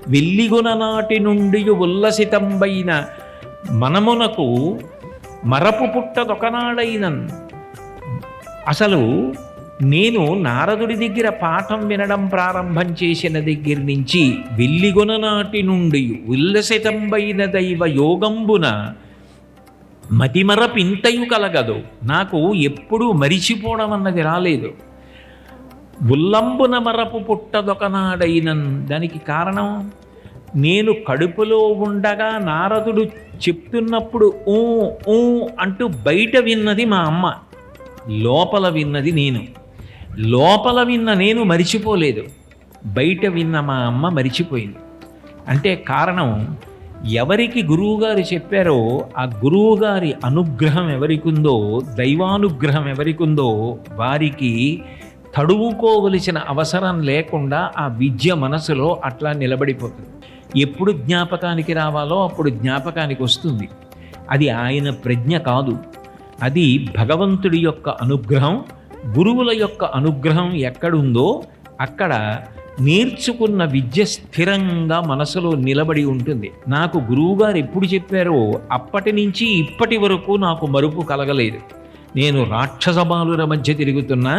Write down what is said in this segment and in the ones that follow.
వెల్లిగొన నాటి నుండి ఉల్లసితంబైన మనమునకు మరపు పుట్టదొకనాడైనన్. అసలు నేను నారదుడి దగ్గర పాఠం వినడం ప్రారంభం చేసిన దగ్గర నుంచి వెల్లిగొన నాటి నుండి ఉల్లసితంబైన దైవ యోగంబున మతిమరపింతయు కలగదు. నాకు ఎప్పుడూ మరిచిపోవడం అన్నది రాలేదు. ఉల్లంబున మరపు పుట్టదొకనాడైనన్. దానికి కారణం, నేను కడుపులో ఉండగా నారదుడు చెప్తున్నప్పుడు ఊ ఊ అంటూ బయట విన్నది మా అమ్మ, లోపల విన్నది నేను. లోపల విన్న నేను మరిచిపోలేదు, బయట విన్న మా అమ్మ మరిచిపోయింది. అంటే కారణం, ఎవరికి గురువుగారు చెప్పారో ఆ గురువుగారి అనుగ్రహం ఎవరికుందో, దైవానుగ్రహం ఎవరికుందో వారికి తడువుకోవలసిన అవసరం లేకుండా ఆ విద్య మనసులో అట్లా నిలబడిపోతుంది. ఎప్పుడు జ్ఞాపకానికి రావాలో అప్పుడు జ్ఞాపకానికి వస్తుంది. అది ఆయన ప్రజ్ఞ కాదు, అది భగవంతుడి యొక్క అనుగ్రహం. గురువుల యొక్క అనుగ్రహం ఎక్కడుందో అక్కడ నేర్చుకున్న విద్య స్థిరంగా మనసులో నిలబడి ఉంటుంది. నాకు గురువుగారు ఎప్పుడు చెప్పారో అప్పటి నుంచి ఇప్పటి వరకు నాకు మరుపు కలగలేదు. నేను రాక్షస బాలుర మధ్య తిరుగుతున్నా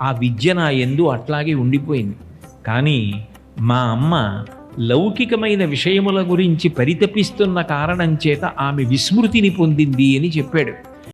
ఆ విద్య నా యందు అట్లాగే ఉండిపోయింది. కానీ మా అమ్మ లౌకికమైన విషయముల గురించి పరితపిస్తున్న కారణం చేత ఆమె విస్మృతిని పొందింది అని చెప్పాడు.